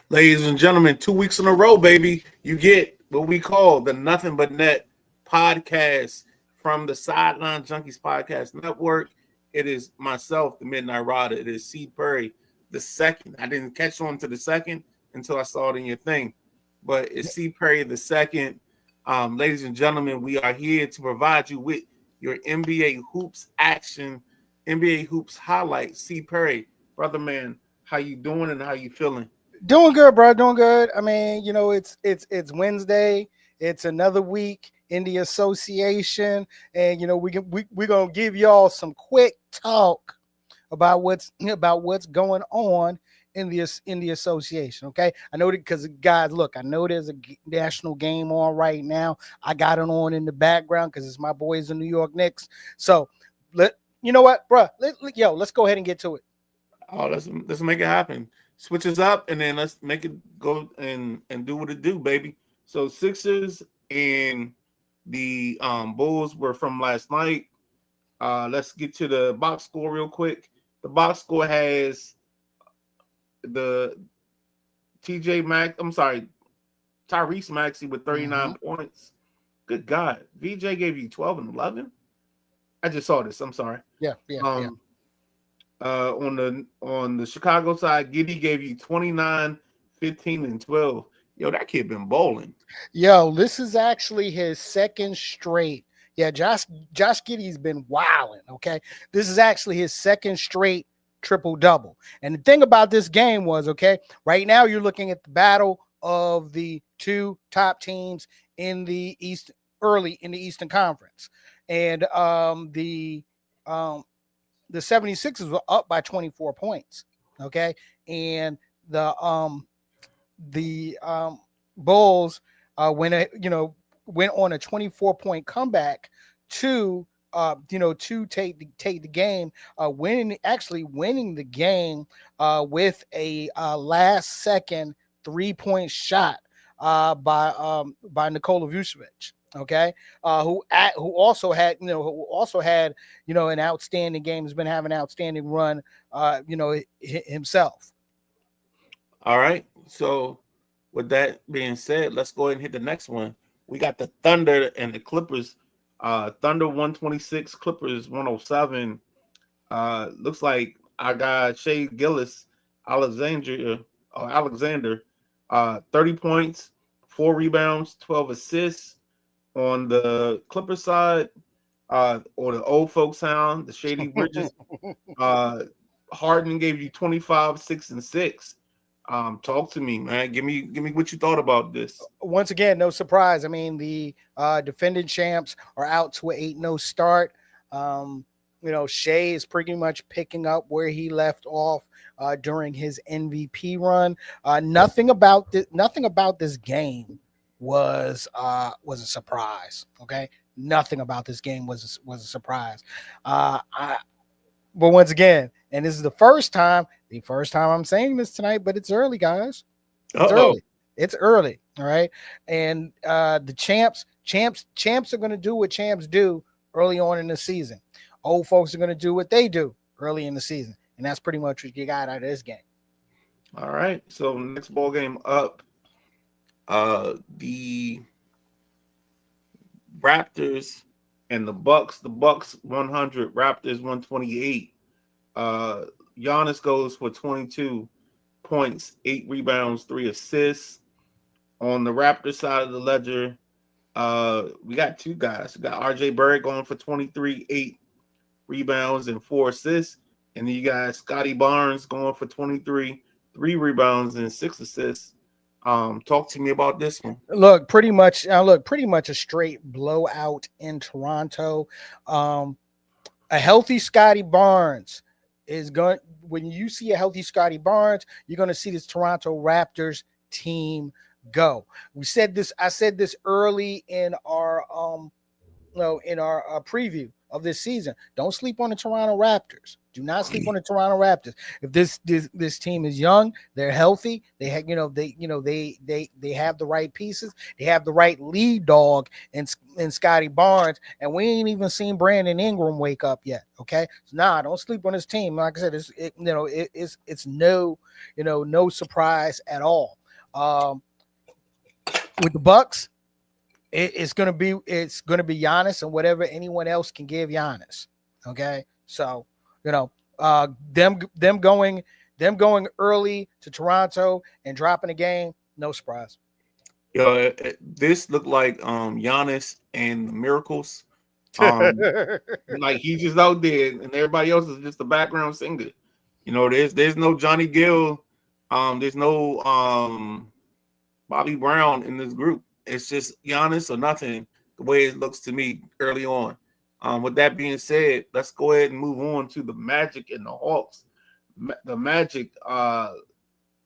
Ladies and gentlemen, 2 weeks in a row, baby, you get what we call the Nothing But Net podcast from the Sideline Junkies Podcast Network. It is myself, the Midnight Rider. It is C. Perry, the second. I didn't catch on to the second until I saw it in your thing, but it's C. Perry, the second. Ladies and gentlemen, we are here to provide you with your NBA hoops action, NBA hoops highlights. C. Perry, brother man, how you doing and how you feeling? Doing good, bro. Doing good. I mean, it's Wednesday. It's another week in the association, and we're gonna give y'all some quick talk about what's going on in the association. Okay, I know that because guys, look, I know there's a national game on right now. I got it on in the background because it's my boys, the New York Knicks. So you know what, bro? Let's go ahead and get to it. Oh, let's make it happen. Switches up and then let's make it go and do what it do, baby. So Sixers and the Bulls were from last night. Let's get to the box score real quick. The box score has the Tyrese Maxey with 39 points. Good God. VJ gave you 12 and 11. I just saw this. I'm sorry. Yeah. On the Chicago side, Giddy gave you 29, 15, and 12. Yo, that kid been bowling. Yo, this is actually his second straight. Yeah, Josh Giddey's been wilding. Okay, this is actually his second straight triple double. And the thing about this game was, okay, right now you're looking at the battle of the two top teams in the East, early in the Eastern Conference, and the 76ers were up by 24 points. Okay. And the Bulls went on a 24-point comeback to take the game, winning the game with a last second 3-point shot by Nikola Vucevic. Okay, who also had an outstanding game, has been having an outstanding run, himself. All right. So with that being said, let's go ahead and hit the next one. We got the Thunder and the Clippers. Thunder 126, Clippers 107. Looks like I got Shea Gillis Alexander, 30 points, 4 rebounds, 12 assists. On the Clipper side, or the old folks sound, the Shady Bridges, Harden gave you 25, 6, and 6. Talk to me, man. Give me what you thought about this. Once again, no surprise. I mean, the defending champs are out to an 8-0 start. Shea is pretty much picking up where he left off during his MVP run. Nothing about this game was a surprise. Okay, nothing about this game was a surprise. But once again, and this is the first time I'm saying this tonight, but it's early, guys. It's early. All right, and the champs are going to do what champs do early on in the season. Old folks are going to do what they do early in the season, and that's pretty much what you got out of this game. All right, so next ball game up. The Raptors and the Bucks 100, Raptors 128. Giannis goes for 22 points, 8 rebounds, 3 assists. On the Raptors side of the ledger, we got two guys. We got RJ Barrett going for 23, 8 rebounds and 4 assists. And then you got Scotty Barnes going for 23, 3 rebounds and 6 assists. Talk to me about this one. Look, pretty much a straight blowout in Toronto. A healthy Scotty Barnes is going. When you see a healthy Scotty Barnes, you're going to see this Toronto Raptors team go. I said this early in our preview. of this season. Don't sleep on the Toronto Raptors. Do not sleep on the Toronto Raptors. If this team is young, they're healthy. They have they have the right pieces. They have the right lead dog in Scotty Barnes, and we ain't even seen Brandon Ingram wake up yet. Okay, so don't sleep on this team. Like I said, it's no surprise at all. With the Bucks, it's gonna be Giannis and whatever anyone else can give Giannis. Okay, so them going early to Toronto and dropping the game, no surprise. This looked like Giannis and the Miracles. Like he's just out there, and everybody else is just a background singer. There's no Johnny Gill, there's no Bobby Brown in this group. It's just Giannis or nothing, the way it looks to me early on. With that being said, let's go ahead and move on to the Magic and the Hawks. The Magic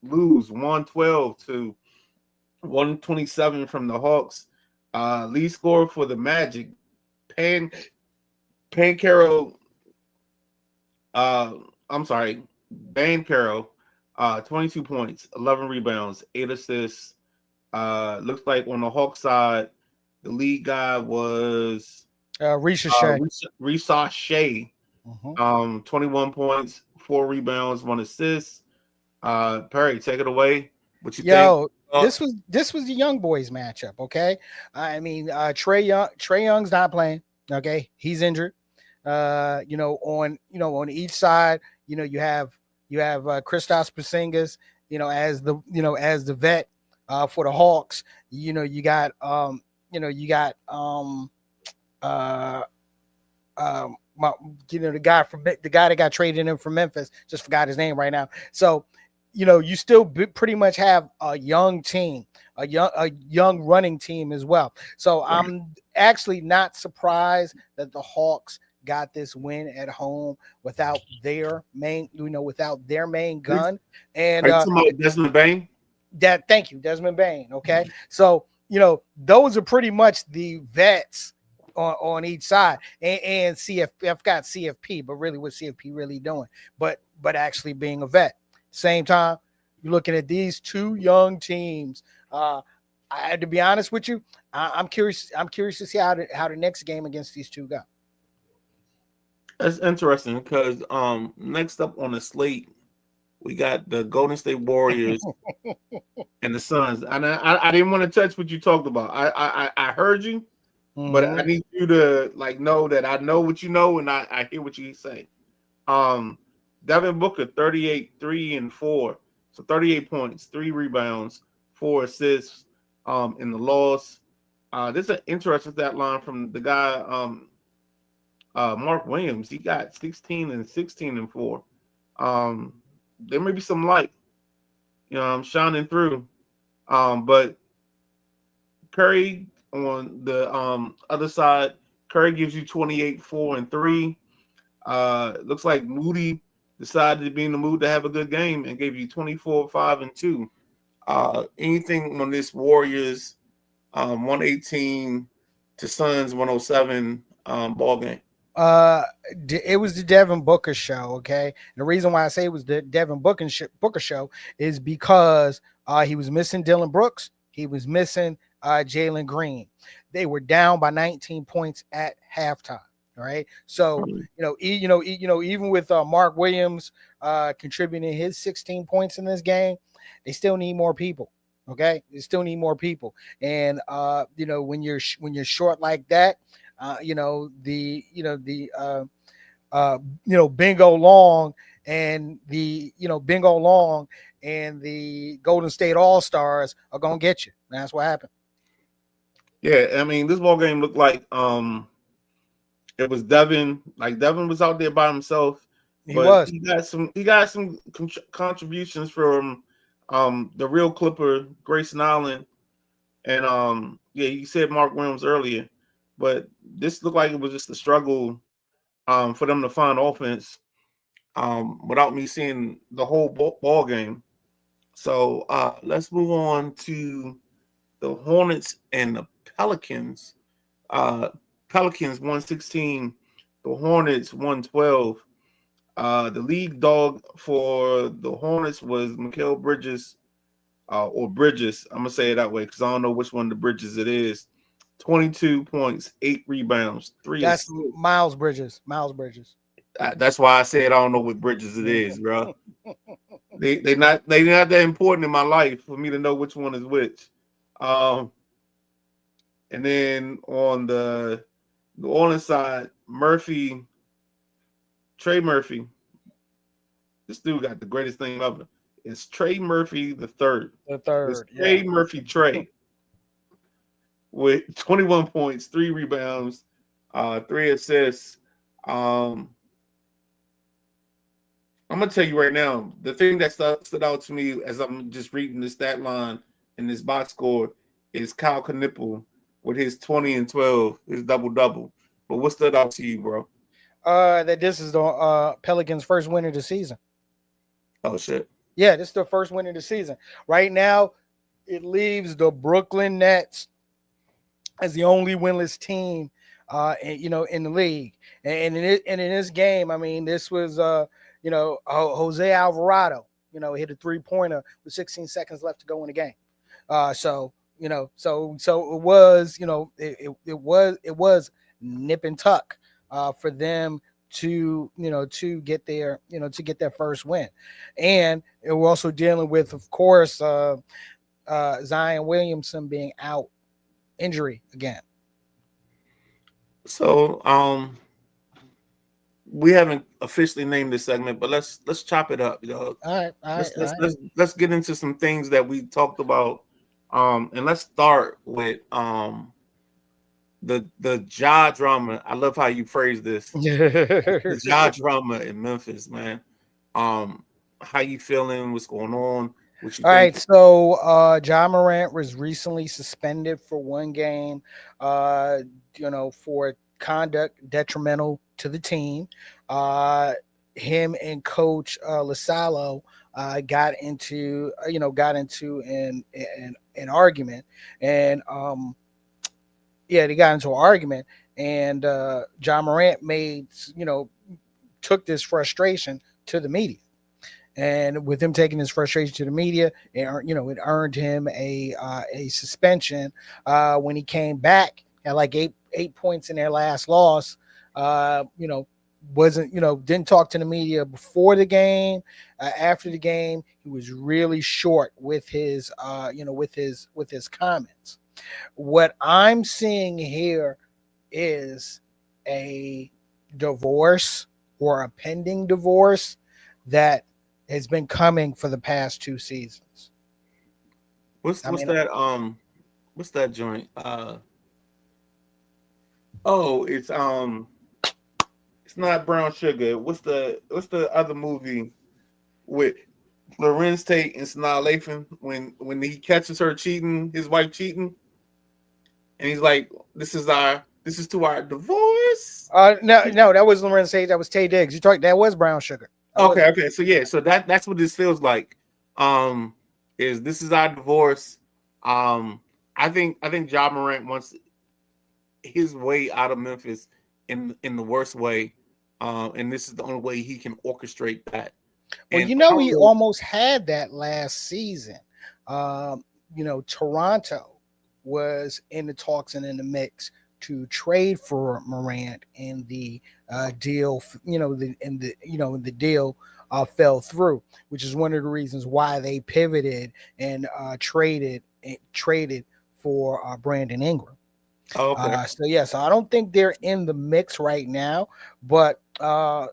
lose 112 to 127 from the Hawks. Lead scorer for the Magic, Banchero, 22 points, 11 rebounds, 8 assists. Looks like on the Hawks side, the lead guy was Risa Shea. 21 points, 4 rebounds, 1 assist. Perry, take it away. What you think? This was the young boys matchup. Okay, I mean Trae Young's not playing. Okay, he's injured. On each side, you have Kristaps Porzingis, as the vet for the Hawks. You got the guy that got traded in from Memphis, just forgot his name right now. So, you still pretty much have a young team, a young running team as well. So I'm actually not surprised that the Hawks got this win at home without their main gun. And Desmond Bane. Thank you, Desmond Bane. Okay, so those are pretty much the vets on each side, and CFP got CFP, but really, what's CFP really doing? But actually being a vet. Same time, you're looking at these two young teams. I had to be honest with you. I'm curious. I'm curious to see how the next game against these two go. That's interesting because next up on the slate, we got the Golden State Warriors and the Suns. And I didn't want to touch what you talked about. I heard you, but I need you to know that I know what you know and I hear what you say. Devin Booker, 38, 3 and 4. So 38 points, 3 rebounds, 4 assists in the loss. This is an interesting stat line from the guy Mark Williams. He got 16 and 16 and 4. There may be some light, shining through. But Curry on the other side, Curry gives you 28, 4 and 3. Looks like Moody decided to be in the mood to have a good game and gave you 24, 5 and 2. Anything on this Warriors 118 to Suns 107 ball game? It was the Devin Booker show. Okay, and the reason why I say it was the Devin Booker show is because he was missing Dylan Brooks, he was missing Jalen Green. They were down by 19 points at halftime. All right, so even with Mark Williams contributing his 16 points in this game, they still need more people. Okay, they still need more people, and when you're short like that. Bingo Long and the Golden State All-Stars are gonna get you. That's what happened. Yeah, I mean, this ball game looked like it was Devin. Like Devin was out there by himself. He got some contributions from the real Clipper, Grayson Allen, and you said Mark Williams earlier. But this looked like it was just a struggle for them to find offense without me seeing the whole ball game. So let's move on to the Hornets and the Pelicans. Pelicans 116 The Hornets 112. The league dog for the Hornets was Mikal Bridges, or Bridges. I'm gonna say it that way because I don't know which one of the Bridges it is. 22 points, 8 rebounds, 3 That's assists. Miles Bridges. Miles Bridges. That's why I said I don't know what Bridges it is, bro. They not that important in my life for me to know which one is which. And then on the New Orleans side, Trey Murphy. This dude got the greatest name ever. It's Trey Murphy the third. The third. It's Trey Murphy Trey with 21 points, 3 rebounds, 3 assists. I'm gonna tell you right now, the thing that stood out to me as I'm just reading the stat line in this box score is Kyle Knipple with his 20 and 12, his double-double. But what stood out to you, bro? That this is the Pelicans' first win of the season. Oh shit. Yeah, this is the first win of the season. Right now, it leaves the Brooklyn Nets as the only winless team in the league. And in this game, I mean, this was Jose Alvarado, hit a 3-pointer with 16 seconds left to go in the game. So it was nip and tuck for them to get their first win. And we're also dealing with, of course, Zion Williamson being out, injury again. So we haven't officially named this segment, but let's chop it up, yo. All right. Let's get into some things that we talked about. And let's start with the Ja drama. I love how you phrase this. The Ja drama in Memphis, man. How you feeling? What's going on? What you All think? right, so Ja Morant was recently suspended for 1 game, for conduct detrimental to the team. Him and Coach Lasalo got into an argument, and they got into an argument, and Ja Morant took this frustration to the media. And with him taking his frustration to the media, it earned him a suspension. When he came back at like eight points in their last loss, didn't talk to the media before the game. After the game, he was really short with his comments. What I'm seeing here is a divorce or a pending divorce that has been coming for the past 2 seasons. What's that joint? It's not Brown Sugar. What's the other movie with Lorenz Tate and Sanaa Lathan when he catches her cheating, his wife cheating, and he's like, "This is to our divorce." No, that was Lorenz Tate. That was Taye Diggs. That was Brown Sugar. Okay. So that's what this feels like. Is this is our divorce? I think Ja Morant wants his way out of Memphis in the worst way, and this is the only way he can orchestrate that. Well, he almost had that last season. Toronto was in the talks and in the mix to trade for Morant, and the deal, the deal fell through, which is one of the reasons why they pivoted and traded for Brandon Ingram. Okay. So I don't think they're in the mix right now, but Sam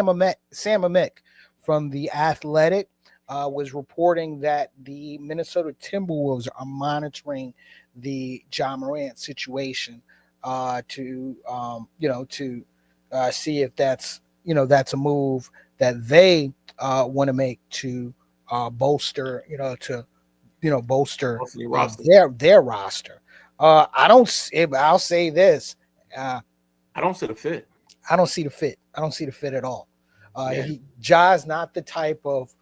Amick from The Athletic was reporting that the Minnesota Timberwolves are monitoring the Ja Morant situation to see if that's a move that they want to make to bolster their roster. I'll say this. I don't see the fit. I don't see the fit at all. Ja's not the type of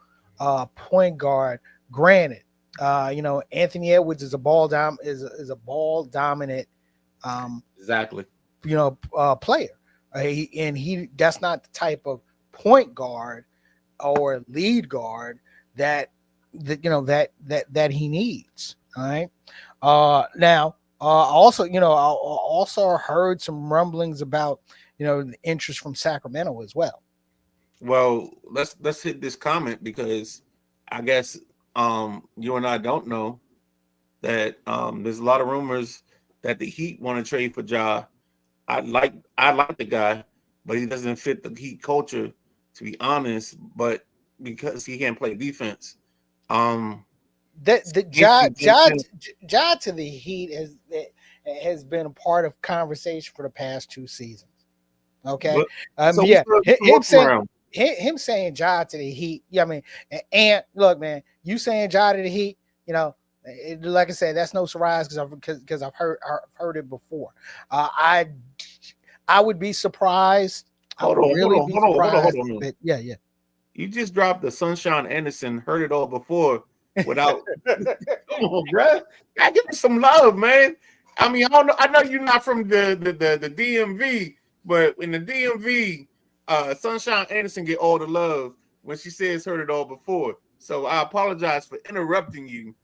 point guard. Granted, Anthony Edwards is a ball dominant exactly player. And that's not the type of point guard or lead guard that he needs. All right. Now, also, I also heard some rumblings about the interest from Sacramento as well. Well, let's hit this comment because I guess you and I don't know that there's a lot of rumors that the Heat want to trade for Ja. I like the guy, but he doesn't fit the Heat culture, to be honest. But because he can't play defense, The Ja to the Heat has been a part of conversation for the past 2 seasons. Okay, so yeah, him saying Ja to the Heat. Yeah, I mean, and look, man, you saying Ja to the Heat, like I said, that's no surprise because I've heard it before. I would be surprised. Hold on. But yeah. You just dropped the Sunshine Anderson. Heard it all before. Without, come on, bro. I give me some love, man. I mean, I know you're not from the DMV, but in the DMV, Sunshine Anderson get all the love when she says heard it all before. So I apologize for interrupting you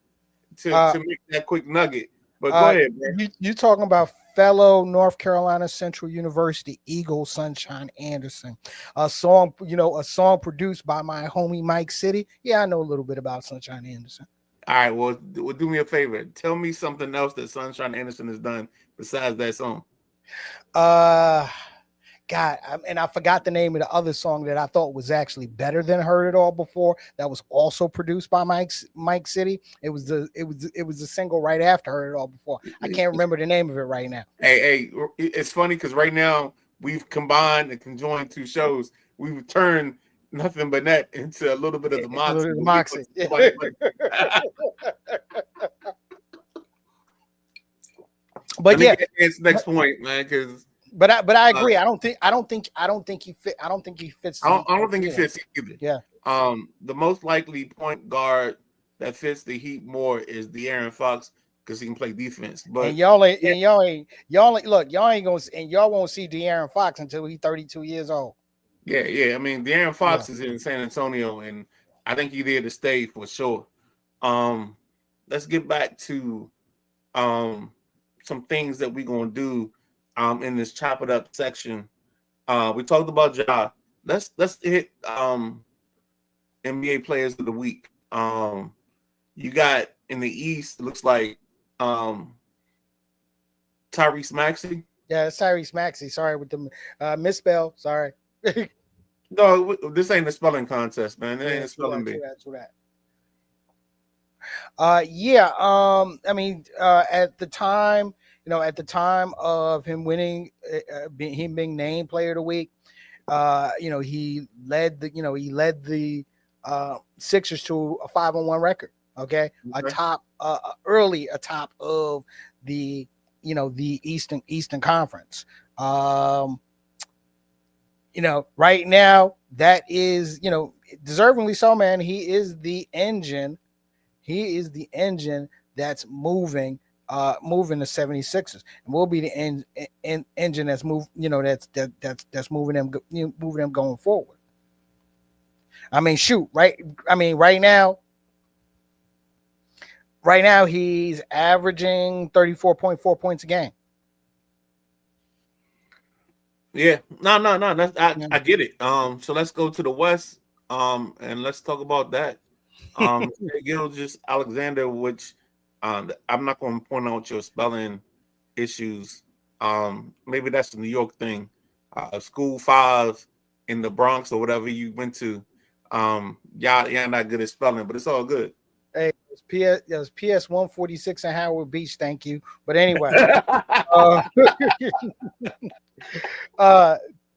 to make that quick nugget. But go ahead, man. You talking about fellow North Carolina Central University Eagle Sunshine Anderson, a song produced by my homie Mike City. Yeah, I know a little bit about Sunshine Anderson. All right, well, do me a favor. Tell me something else that Sunshine Anderson has done besides that song. God, and I forgot the name of the other song that I thought was actually better than Heard It All Before. That was also produced by Mike City. It was the single right after Heard It All Before. I can't remember the name of it right now. Hey, it's funny because right now we've combined and conjoined 2 shows. We've turned Nothing But Net into a little bit of the Moxie. But yeah, it's next point, man. Because but I agree. I don't think he fits. I don't think he fits either. Yeah. The most likely point guard that fits the Heat more is De'Aaron Fox because he can play defense. But and y'all ain't gonna, and y'all won't see De'Aaron Fox until he's 32 years old. Yeah. I mean, De'Aaron Fox is in San Antonio, and I think he's there to stay for sure. Let's get back to some things that we're gonna do in this chop it up section. We talked about Ja. Let's hit NBA players of the week. You got in the East, it looks like Tyrese Maxey. Yeah, it's Tyrese Maxey. Sorry with the misspell. Sorry. No, this ain't a spelling contest, man. It ain't a spelling bee. I mean, at the time of him winning, him being named Player of the Week, he led the Sixers to a 5-1 record. Okay, atop of the the Eastern Conference. Right now that is deservingly so, man. He is the engine. He is the engine that's moving the 76ers, and will be the engine that's that's moving them going forward. I mean, shoot, right? I mean, right now he's averaging 34.4 points a game. Yeah, no. I get it. So let's go to the West. And let's talk about that. Gilgeous-Alexander, which I'm not going to point out your spelling issues. Maybe that's a New York thing. School 5 in the Bronx or whatever you went to. Y'all not good at spelling, but it's all good. Hey, it was PS 146 in Howard Beach. Thank you. But anyway,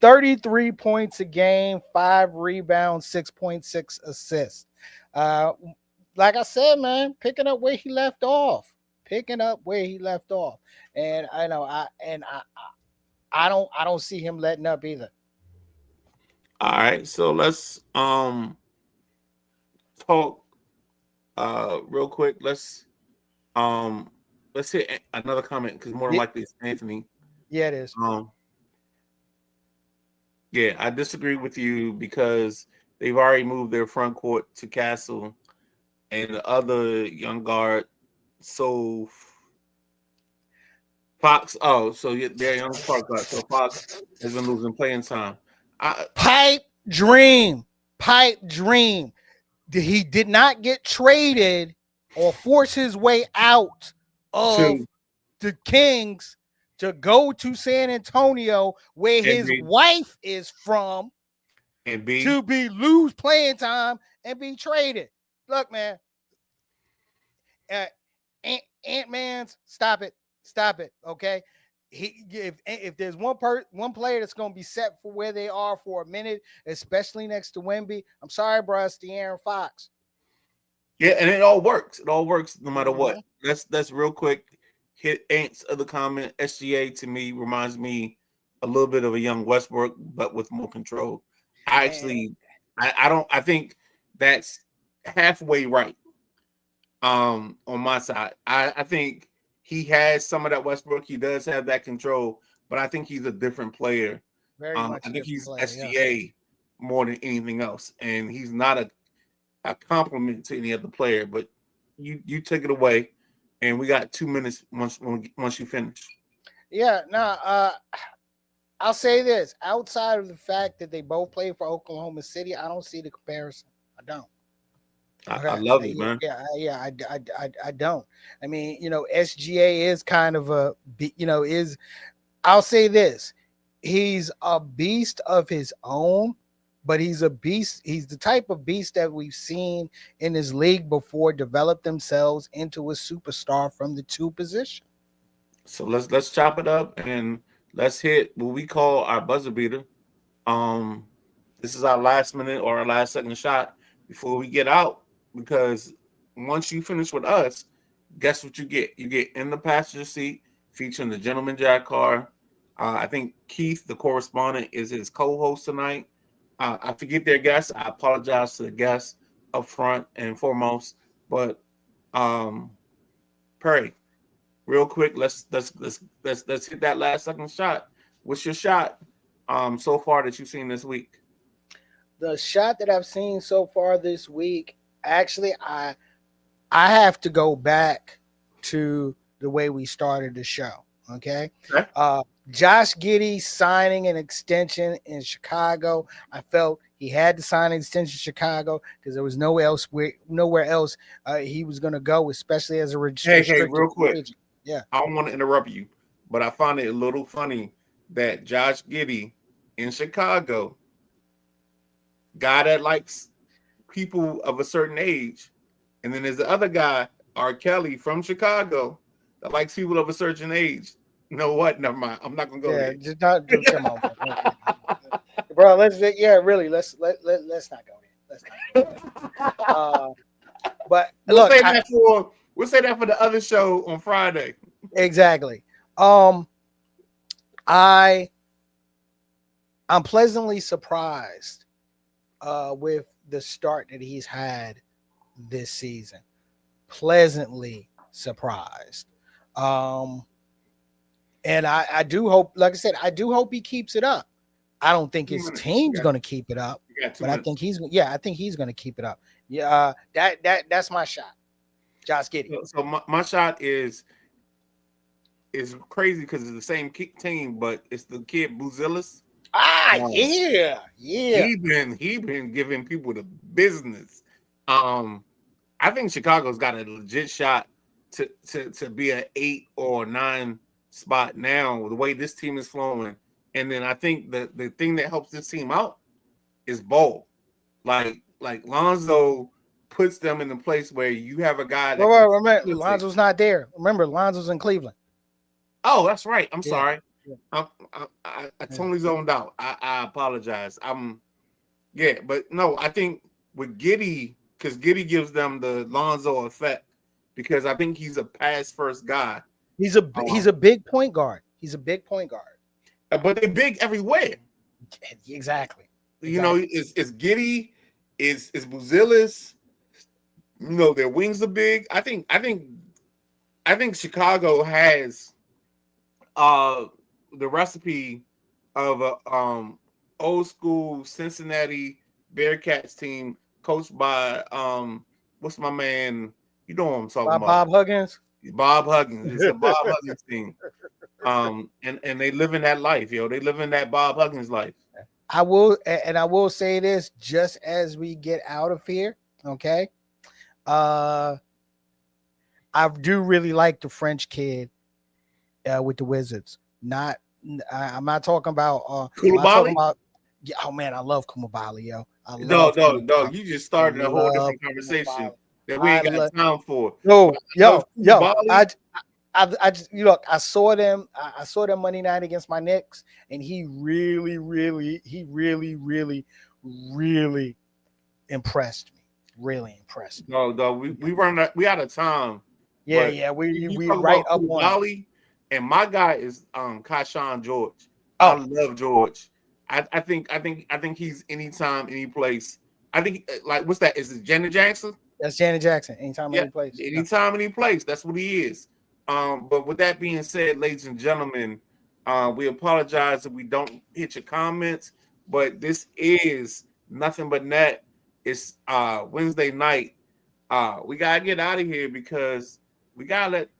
33 points a game, 5 rebounds, 6.6 assists. Like I said, man, picking up where he left off. And I don't see him letting up either. All right, so let's talk real quick. Let's hit another comment because more than likely it's Anthony. Yeah, it is. Yeah, I disagree with you because they've already moved their front court to Castle and the other young guard. So Fox. Oh, so they're young Park guard. So Fox has been losing playing time. Pipe dream. He did not get traded or force his way out of the Kings to go to San Antonio, where his wife is from, and to lose playing time and be traded. Look, man, Ant-Man's, stop it, okay? If there's one player that's going to be set for where they are for a minute, especially next to Wemby, I'm sorry, bro, it's De'Aaron Fox. Yeah, and it all works. It all works no matter what. That's real quick. Hit Ant's other comment. SGA to me reminds me a little bit of a young Westbrook, but with more control. I think that's halfway right. On my side, I think he has some of that Westbrook. He does have that control, but I think he's a different player. Very much. I think he's SGA more than anything else, and he's not a compliment to any other player. But you take it away, and we got 2 minutes once you finish. Yeah, no, I'll say this: outside of the fact that they both play for Oklahoma City, I don't see the comparison. I don't. I love it, man. Yeah, I don't. I mean, SGA is kind of I'll say this: he's a beast of his own, but he's a beast. He's the type of beast that we've seen in his league before develop themselves into a superstar from the 2 position. So let's chop it up and let's hit what we call our buzzer beater. This is our last minute or our last second shot before we get out, because once you finish with us, guess what you get? You get In the Passenger Seat featuring the Gentleman Jack car. I think Keith, the correspondent, is his co-host tonight. I forget their guests. I apologize to the guests up front and foremost. But Perry, real quick, let's hit that last second shot. What's your shot so far that you've seen this week? The shot that I've seen so far this week, actually, I have to go back to the way we started the show. Okay. Josh Giddey signing an extension in Chicago. I felt he had to sign an extension in Chicago because there was nowhere else he was going to go, especially as a restricted. Hey, real quick. Agent. Yeah. I don't want to interrupt you, but I find it a little funny that Josh Giddey in Chicago, guy that likes people of a certain age, and then there's the other guy, R. Kelly from Chicago, that likes people of a certain age. You know what? Never mind. I'm not gonna go there. Just not. Come on, bro. Let's not go there. Let's not go there. But we'll say that for the other show on Friday. Exactly. I'm pleasantly surprised with the start that he's had this season. Pleasantly surprised. And I do hope, like I said, I do hope he keeps it up. I don't think his team's going to keep it up, but I think he's going to keep it up. Yeah, that's my shot. Josh Giddey. So my shot is crazy because it's the same team, but it's the kid Buzelis. Yeah. He been giving people the business. I think Chicago's got a legit shot to be an 8 or 9 spot now, the way this team is flowing. And then I think the thing that helps this team out is Ball. Like Lonzo puts them in the place where you have a guy that remember Lonzo's not there. Remember, Lonzo's in Cleveland. Oh, that's right. I'm sorry. I totally zoned out. I apologize. But no, I think with Giddey, because Giddey gives them the Lonzo effect, because I think he's a pass first guy. He's a big point guard. He's a big point guard. But they're big everywhere. Exactly. You know, it's Giddey, it's Buzelis. You know, their wings are big. I think Chicago has the recipe of old school Cincinnati Bearcats team coached by what's my man? You know what I'm talking about? Bob Huggins. Bob Huggins. It's a Bob Huggins team. And they live in that life, yo. They live in that Bob Huggins life. I will say this just as we get out of here, okay? I do really like the French kid with the Wizards. I'm not talking about Koulibaly? Yeah, oh man, I love Koulibaly, yo. No. You just started a whole different conversation that we ain't got time for. Yo. I just look. I saw them Monday night against my Knicks, and he really impressed me. Really impressed me. No, we out of time. Yeah, we right up on Koulibaly, and my guy is Kashawn George. Oh. I love George. I think he's anytime, any place. I think like what's that? Is it Janet Jackson? That's Janet Jackson. Anytime, any place. Anytime, any place. That's what he is. But with that being said, ladies and gentlemen, we apologize if we don't hit your comments, but this is Nothing But Net. It's Wednesday night. We gotta get out of here because we gotta let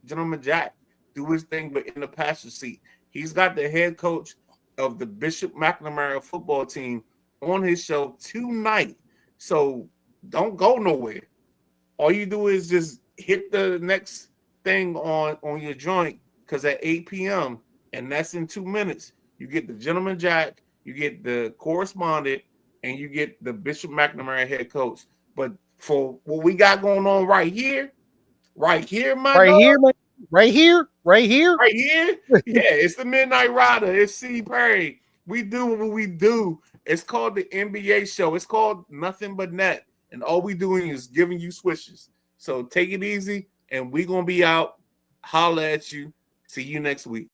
Gentleman Jack do his thing, but in the passenger seat. He's got the head coach of the Bishop McNamara football team on his show tonight. So don't go nowhere. All you do is just hit the next thing on your joint, because at 8 p.m. and that's in 2 minutes, you get the Gentleman Jack, you get the correspondent, and you get the Bishop McNamara head coach. But for what we got going on right here, right here, yeah, it's the Midnight Rider. It's C. Perry. We do what we do. It's called the NBA show. It's called Nothing But Net, and all we doing is giving you swishes. So take it easy, and we're gonna be out. Holla at you. See you next week.